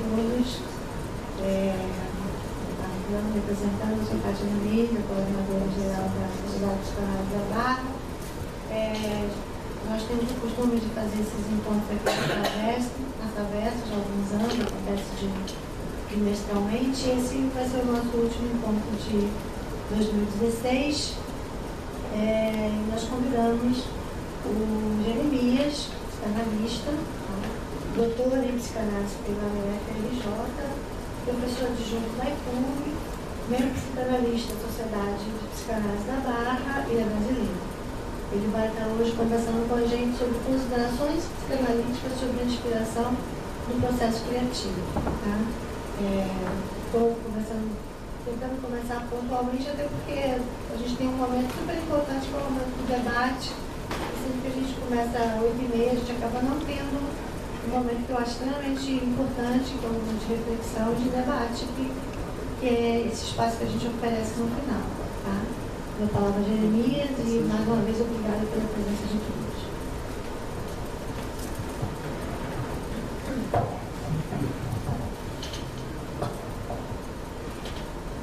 todos. Representando a Fátima Mídia, coordenadora geral da Sociedade Psicanálise da Barra. Nós temos o costume de fazer esses encontros aqui na Travessa, já há alguns anos, acontece trimestralmente. Esse vai ser o nosso último encontro de 2016. Nós convidamos o Jeremias, psicanalista, doutor em psicanálise pela UFRJ, professor adjunto da IPUB, membro psicanalista da Sociedade de Psicanálise da Barra e é brasileiro. Ele vai estar hoje conversando com a gente sobre considerações psicanalíticas sobre a inspiração no processo criativo. Estou tentando conversar pontualmente, até porque a gente tem um momento super importante, que é o momento do debate. E sempre que a gente começa às 8h30, a gente acaba não tendo um momento que eu acho extremamente importante, que é um momento de reflexão, de debate, que é esse espaço que a gente oferece no final. Minha palavra é Jeremias e, mais uma vez, obrigada pela presença de todos.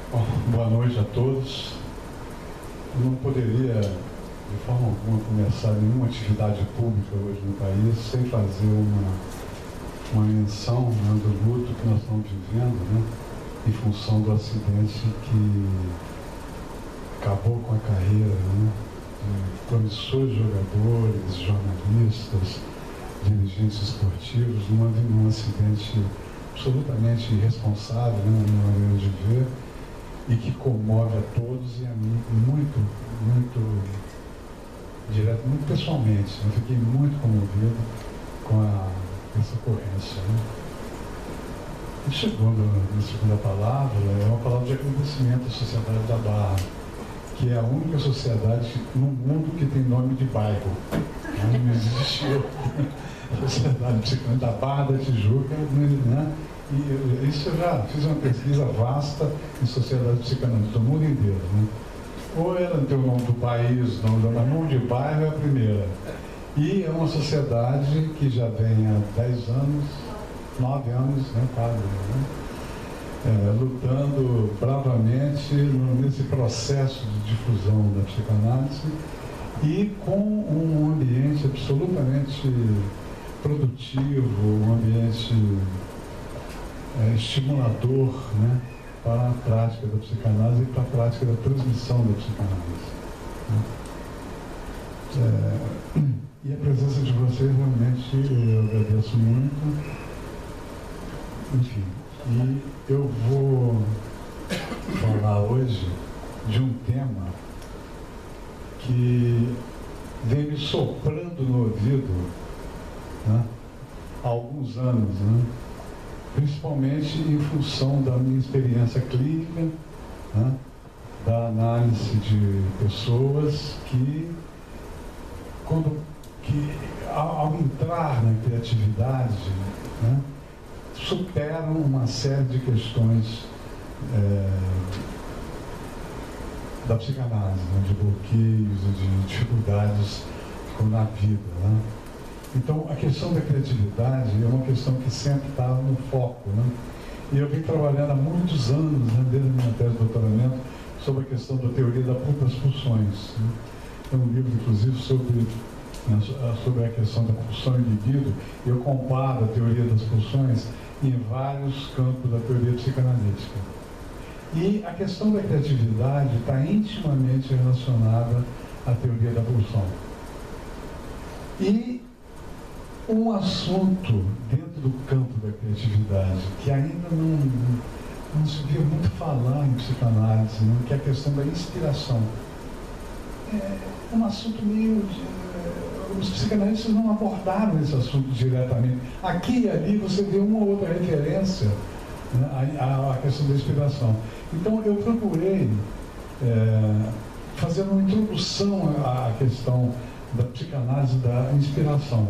Bom, boa noite a todos. Eu não poderia, de forma alguma, começar nenhuma atividade pública hoje no país sem fazer uma menção, do luto que nós estamos vivendo, em função do acidente que acabou com a carreira de promissores jogadores, jornalistas, dirigentes esportivos, num acidente absolutamente irresponsável, na minha maneira de ver, e que comove a todos e a mim muito direto, muito pessoalmente. Eu fiquei muito comovido com essa ocorrência. A segunda palavra é uma palavra de agradecimento à Sociedade da Barra, que é a única sociedade no mundo que tem nome de bairro. Não existe outra sociedade psicanalítica da Barra da Tijuca, E isso eu já fiz uma pesquisa vasta em sociedades psicanalíticas do mundo inteiro. Ou ela tem o nome do país, mas nome de bairro é a primeira. E é uma sociedade que já vem há 10 anos, 9 anos, quase, lutando bravamente nesse processo de difusão da psicanálise e com um ambiente absolutamente produtivo, um ambiente estimulador, para a prática da psicanálise e para a prática da transmissão da psicanálise. E a presença de vocês realmente eu agradeço muito. Enfim, e eu vou falar hoje de um tema que vem me soprando no ouvido há alguns anos, principalmente em função da minha experiência clínica, da análise de pessoas que ao entrar na criatividade, superam uma série de questões da psicanálise, de bloqueios e de dificuldades na vida. Então, a questão da criatividade é uma questão que sempre está no foco. E eu venho trabalhando há muitos anos, desde a minha tese de doutoramento, sobre a questão da teoria das pulsões. Tem um livro, inclusive, sobre a questão da pulsão e libido. Eu comparo a teoria das pulsões em vários campos da teoria psicanalítica. E a questão da criatividade está intimamente relacionada à teoria da pulsão. E um assunto dentro do campo da criatividade que ainda não se via muito falar em psicanálise, que é a questão da inspiração. É um assunto meio... os psicanalistas não abordaram esse assunto diretamente. Aqui e ali você vê uma ou outra referência à questão da inspiração. Então eu procurei fazer uma introdução à questão da psicanálise da inspiração.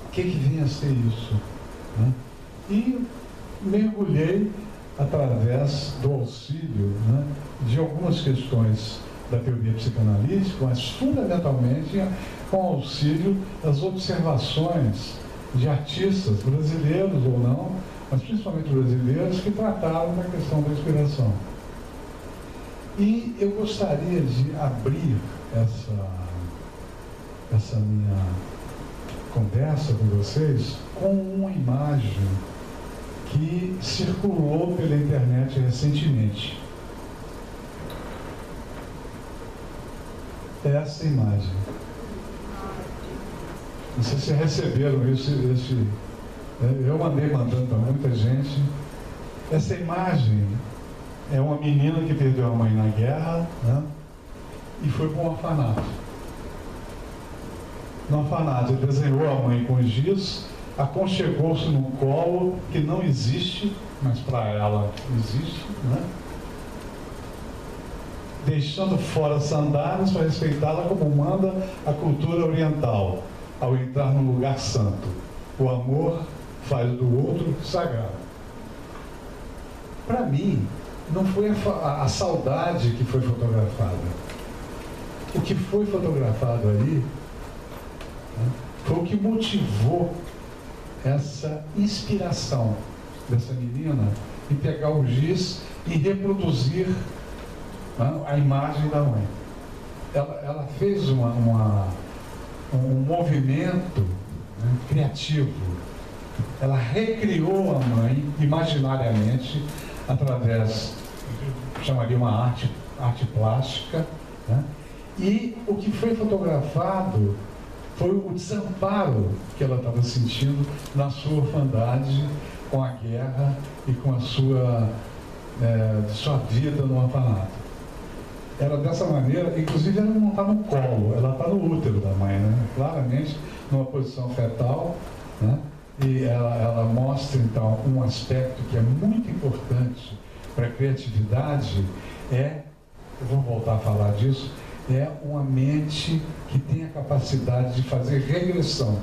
O que vem a ser isso? E mergulhei através do auxílio de algumas questões da teoria psicanalítica, mas fundamentalmente com o auxílio das observações de artistas brasileiros ou não, mas principalmente brasileiros, que trataram da questão da inspiração. E eu gostaria de abrir essa minha conversa com vocês com uma imagem que circulou pela internet recentemente. Essa imagem. Não sei se receberam isso. Eu andei mandando para muita gente. Essa imagem é uma menina que perdeu a mãe na guerra, né? E foi para um orfanato. No orfanato, ele desenhou a mãe com giz, aconchegou-se num colo que não existe, mas para ela existe, né? Deixando fora sandálias para respeitá-la como manda a cultura oriental, ao entrar num lugar santo. O amor faz do outro sagrado. Para mim, não foi a saudade que foi fotografada. O que foi fotografado ali, né, foi o que motivou essa inspiração dessa menina em pegar o giz e reproduzir, né, a imagem da mãe. Ela fez um movimento, né, criativo. Ela recriou a mãe imaginariamente através, chamaria uma arte plástica, né? E o que foi fotografado foi o desamparo que ela estava sentindo na sua orfandade, com a guerra e com a sua vida no orfanato. Era dessa maneira, inclusive ela não está no colo, ela está no útero da mãe, né? Claramente numa posição fetal, né? E ela mostra então um aspecto que é muito importante para a criatividade, eu vou voltar a falar disso, é uma mente que tem a capacidade de fazer regressão,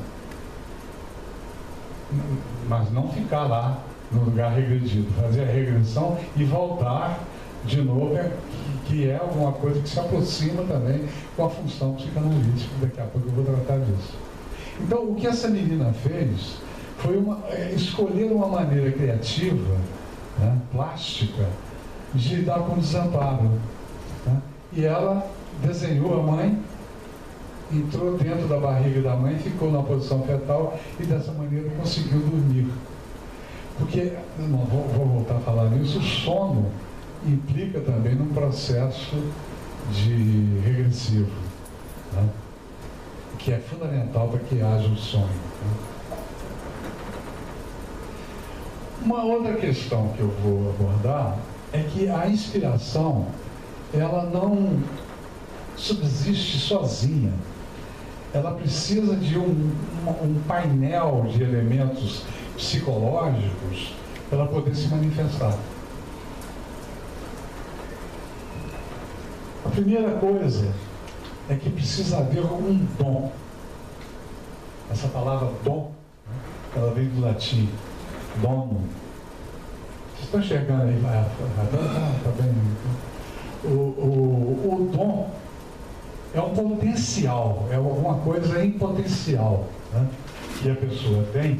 mas não ficar lá no lugar regredido, fazer a regressão e voltar de novo, que é alguma coisa que se aproxima também com a função psicanalítica. Daqui a pouco eu vou tratar disso. Então, o que essa menina fez foi escolher uma maneira criativa, né, plástica, de lidar com o desamparo, né? E ela desenhou a mãe, entrou dentro da barriga da mãe, ficou na posição fetal e dessa maneira conseguiu dormir. Porque, não vou voltar a falar nisso, o sono implica também num processo de regressivo, né, que é fundamental para que haja o sonho, né? Uma outra questão que eu vou abordar é que a inspiração, ela não subsiste sozinha. Ela precisa de um painel de elementos psicológicos para ela poder se manifestar. A primeira coisa é que precisa haver um dom. Essa palavra dom, ela vem do latim, dono. Vocês estão enxergando aí? Tá bem. O dom é um potencial, é alguma coisa em potencial, né, que a pessoa tem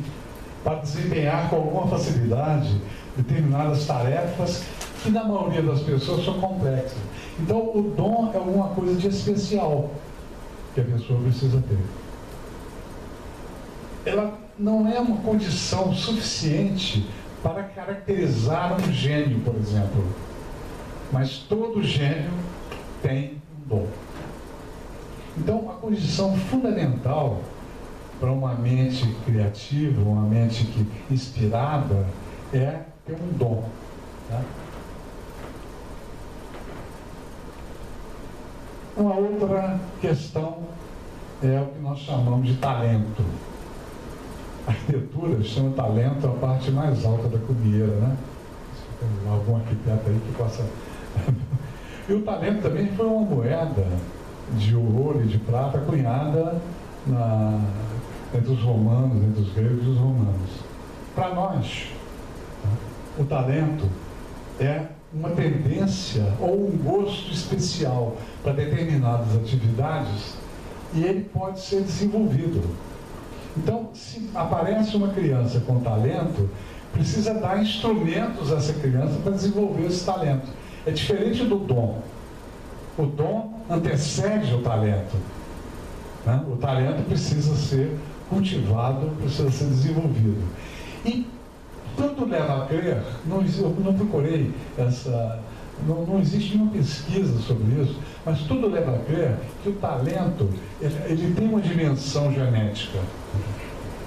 para desempenhar com alguma facilidade determinadas tarefas que na maioria das pessoas são complexas. Então o dom é alguma coisa de especial que a pessoa precisa ter. Ela não é uma condição suficiente para caracterizar um gênio, por exemplo. Mas todo gênio tem um dom. Então, a condição fundamental para uma mente criativa, uma mente inspirada, é ter um dom, tá? Uma outra questão é o que nós chamamos de talento. A arquitetura chama talento a parte mais alta da cumeira, né? Se tem algum arquiteto aí que possa... E o talento também foi uma moeda de ouro e de prata cunhada entre os romanos, entre os gregos e os romanos. Para nós, o talento é uma tendência ou um gosto especial para determinadas atividades e ele pode ser desenvolvido. Então, se aparece uma criança com talento, precisa dar instrumentos a essa criança para desenvolver esse talento. É diferente do dom. O dom antecede o talento, né? O talento precisa ser cultivado, precisa ser desenvolvido. E tudo leva a crer, eu não procurei não existe nenhuma pesquisa sobre isso, mas tudo leva a crer que o talento, ele tem uma dimensão genética.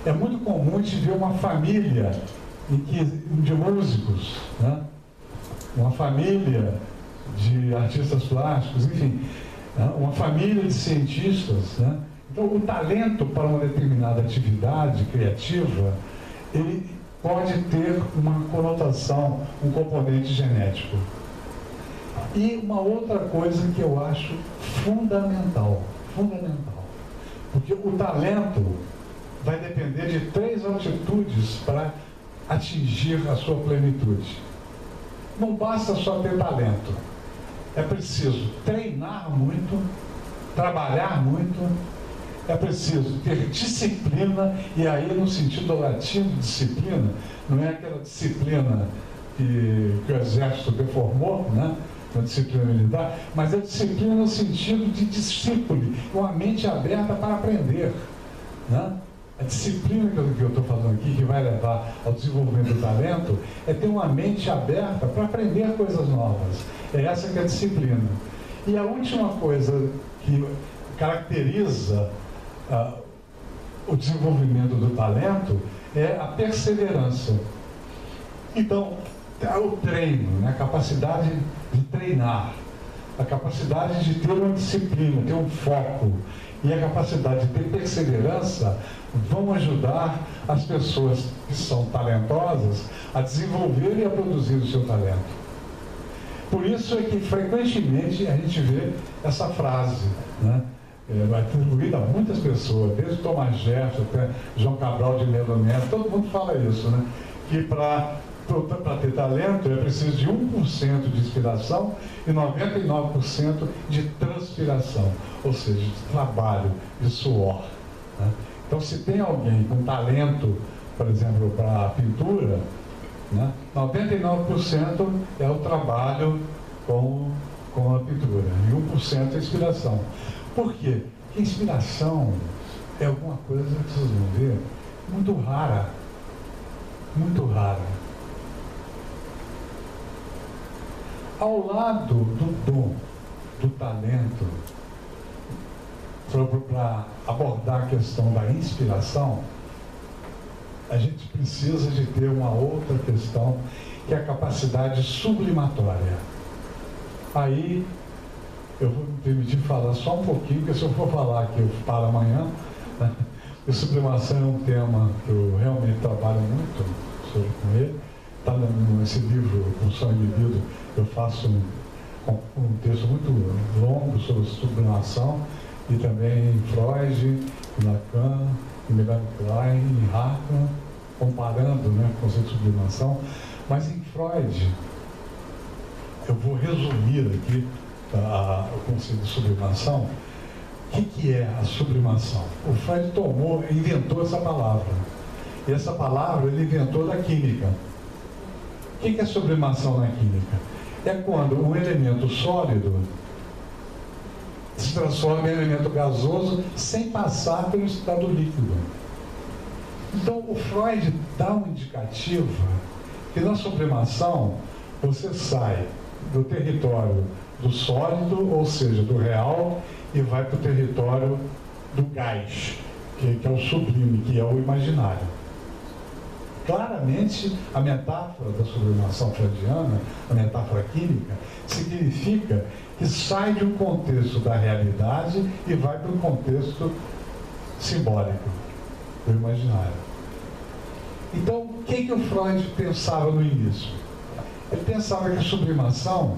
É muito comum de ver uma família de músicos, né? Uma família de artistas plásticos, enfim, né? Uma família de cientistas, né? Então, o talento para uma determinada atividade criativa, ele pode ter uma conotação, um componente genético. E uma outra coisa que eu acho fundamental, porque o talento vai depender de 3 atitudes para atingir a sua plenitude. Não basta só ter talento, é preciso treinar muito, trabalhar muito, é preciso ter disciplina, e aí no sentido latino de disciplina, não é aquela disciplina que o exército deformou, né? Uma disciplina militar, mas é disciplina no sentido de discípulo, uma mente aberta para aprender, né? A disciplina que eu estou falando aqui, que vai levar ao desenvolvimento do talento, é ter uma mente aberta para aprender coisas novas. É essa que é a disciplina. E a última coisa que caracteriza o desenvolvimento do talento é a perseverança. Então, o treino, né? A capacidade de treinar, a capacidade de ter uma disciplina, ter um foco, e a capacidade de ter perseverança vão ajudar as pessoas que são talentosas a desenvolver e a produzir o seu talento. Por isso é que frequentemente a gente vê essa frase, né? Atribuída a muitas pessoas, desde Thomas Jefferson até João Cabral de Melo Neto, todo mundo fala isso, né? Que para ter talento é preciso de 1% de inspiração e 99% de transpiração, ou seja, de trabalho, de suor, né? Então, se tem alguém com talento, por exemplo, para a pintura, né, 99% é o trabalho com a pintura e 1% é a inspiração. Por quê? Porque inspiração é alguma coisa que vocês vão ver muito rara. Muito rara. Ao lado do dom, do talento, para abordar a questão da inspiração, a gente precisa de ter uma outra questão, que é a capacidade sublimatória. Aí, eu vou me permitir falar só um pouquinho, porque se eu for falar aqui, eu falo amanhã, né? E sublimação é um tema que eu realmente trabalho muito com ele. Está nesse livro, Com Sonho Vivido, eu faço um texto muito longo sobre sublimação, e também em Freud, em Lacan, em Melanie Klein, em Hartmann, comparando, né, o conceito de sublimação. Mas em Freud, eu vou resumir aqui o conceito de sublimação. O que é a sublimação? O Freud inventou essa palavra. E essa palavra ele inventou da química. O que é sublimação na química? É quando um elemento sólido se transforma em elemento gasoso sem passar pelo estado líquido. Então, o Freud dá um indicativo que na sublimação você sai do território do sólido, ou seja, do real, e vai para o território do gás, que é o sublime, que é o imaginário. Claramente, a metáfora da sublimação freudiana, a metáfora química, significa que sai de um contexto da realidade e vai para um contexto simbólico, do imaginário. Então, o que o Freud pensava no início? Ele pensava que a sublimação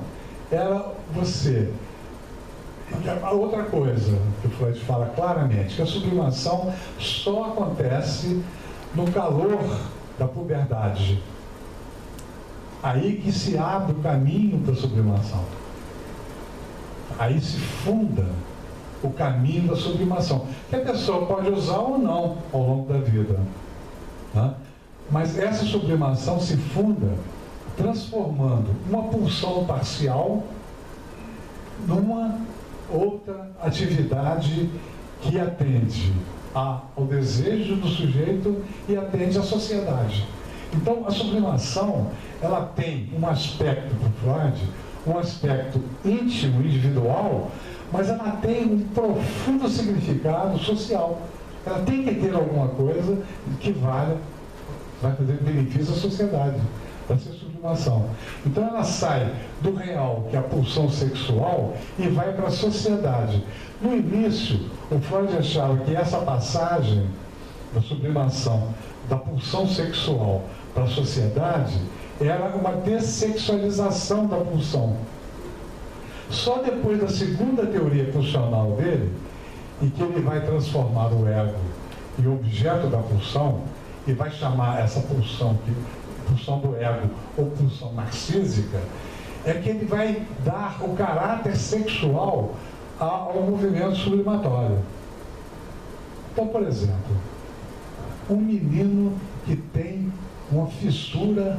era você. A outra coisa que o Freud fala claramente, que a sublimação só acontece no calor da puberdade. Aí que se abre o caminho para a sublimação. Aí se funda o caminho da sublimação, que a pessoa pode usar ou não ao longo da vida, né? Mas essa sublimação se funda transformando uma pulsão parcial numa outra atividade que atende ao desejo do sujeito e atende à sociedade. Então, a sublimação, ela tem um aspecto, para Freud, um aspecto íntimo, individual, mas ela tem um profundo significado social. Ela tem que ter alguma coisa que vai fazer benefício à sociedade. Vai ser sublimação. Então ela sai do real, que é a pulsão sexual, e vai para a sociedade. No início, o Freud achava que essa passagem da sublimação da pulsão sexual para a sociedade era uma dessexualização da pulsão. Só depois da segunda teoria pulsional dele, em que ele vai transformar o ego em objeto da pulsão, e vai chamar essa pulsão, pulsão do ego ou pulsão narcísica, é que ele vai dar o caráter sexual ao movimento sublimatório. Então, por exemplo, um menino que tem uma fissura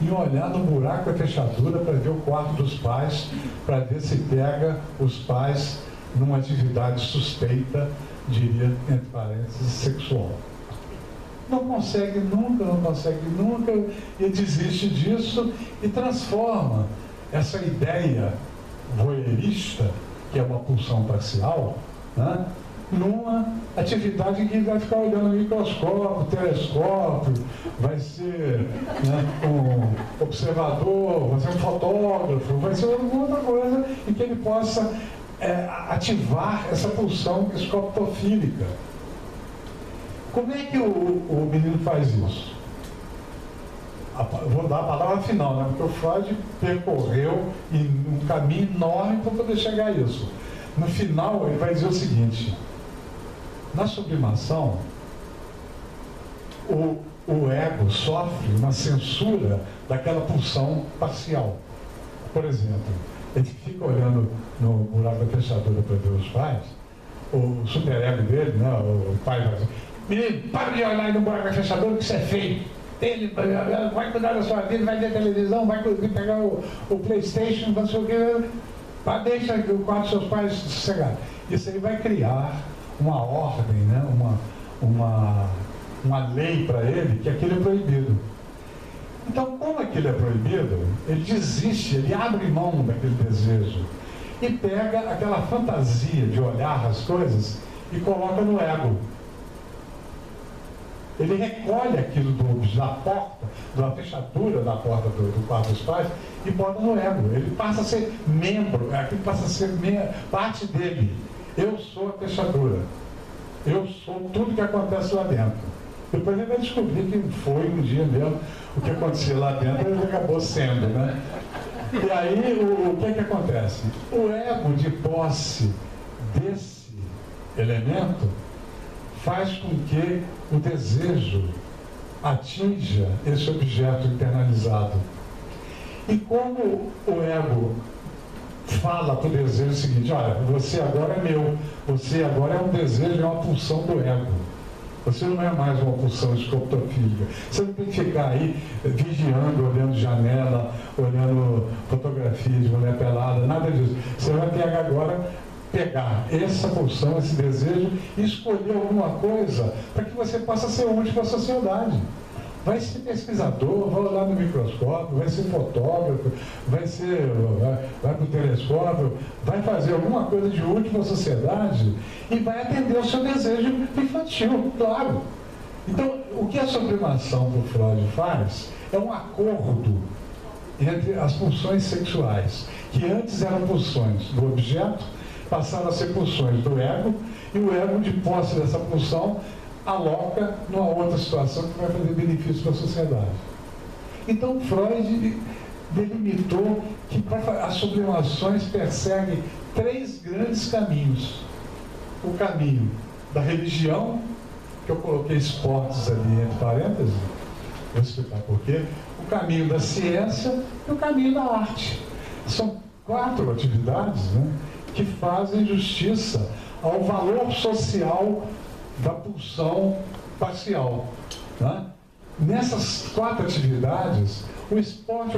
em olhar no buraco da fechadura para ver o quarto dos pais, para ver se pega os pais numa atividade suspeita, diria, entre parênteses, sexual. Não consegue nunca, e desiste disso e transforma essa ideia voyeurista, que é uma pulsão parcial, né, numa atividade que vai ficar olhando microscópio, telescópio, vai ser, né, um observador, vai ser um fotógrafo, vai ser alguma outra coisa em que ele possa ativar essa pulsão escoptofílica. Como é que o menino faz isso? Vou dar a palavra final, né? Porque o Freud percorreu um caminho enorme para poder chegar a isso. No final, ele vai dizer o seguinte: na sublimação, o ego sofre uma censura daquela pulsão parcial. Por exemplo, ele fica olhando no buraco da fechadura para ver os pais, o superego dele, né? O pai vai dizer: menino, para de olhar no buraco da fechadura que isso é feio. Ele vai cuidar da sua vida, vai ver televisão, vai pegar o PlayStation, não sei o que, deixa o quarto dos seus pais sossegados. Isso aí vai criar uma ordem, né? uma lei para ele que aquilo é proibido. Então, como aquilo é proibido, ele desiste, ele abre mão daquele desejo e pega aquela fantasia de olhar as coisas e coloca no ego. Ele recolhe aquilo da porta, da fechadura da porta do quarto dos pais e bota no ego. Ele passa a ser membro, aquilo passa a ser parte dele. Eu sou a fechadura. Eu sou tudo que acontece lá dentro. Depois ele vai descobrir que foi um dia mesmo o que acontecia lá dentro, ele acabou sendo, né? E aí o que acontece? O ego de posse desse elemento faz com que o desejo atinja esse objeto internalizado. E como o ego fala para o desejo o seguinte: olha, você agora é meu, você agora é um desejo, é uma pulsão do ego. Você não é mais uma pulsão escoptofílica. Você não tem que ficar aí vigiando, olhando janela, olhando fotografia de mulher pelada, nada disso. Você vai pegar essa pulsão, esse desejo e escolher alguma coisa para que você possa ser útil para a sociedade. Vai ser pesquisador, vai olhar no microscópio, vai ser fotógrafo, vai para o telescópio, vai fazer alguma coisa de útil para a sociedade e vai atender o seu desejo infantil, claro. Então, o que a sublimação do Freud faz é um acordo entre as pulsões sexuais, que antes eram pulsões do objeto, passaram a ser pulsões do ego, e o ego, de posse dessa pulsão, aloca numa outra situação que vai fazer benefício para a sociedade. Então, Freud delimitou que as sublimações perseguem 3 grandes caminhos. O caminho da religião, que eu coloquei esportes ali entre parênteses, vou explicar por quê. O caminho da ciência e o caminho da arte. São 4 atividades, né, que fazem justiça ao valor social da pulsão parcial, né? nessas 4 atividades, o esporte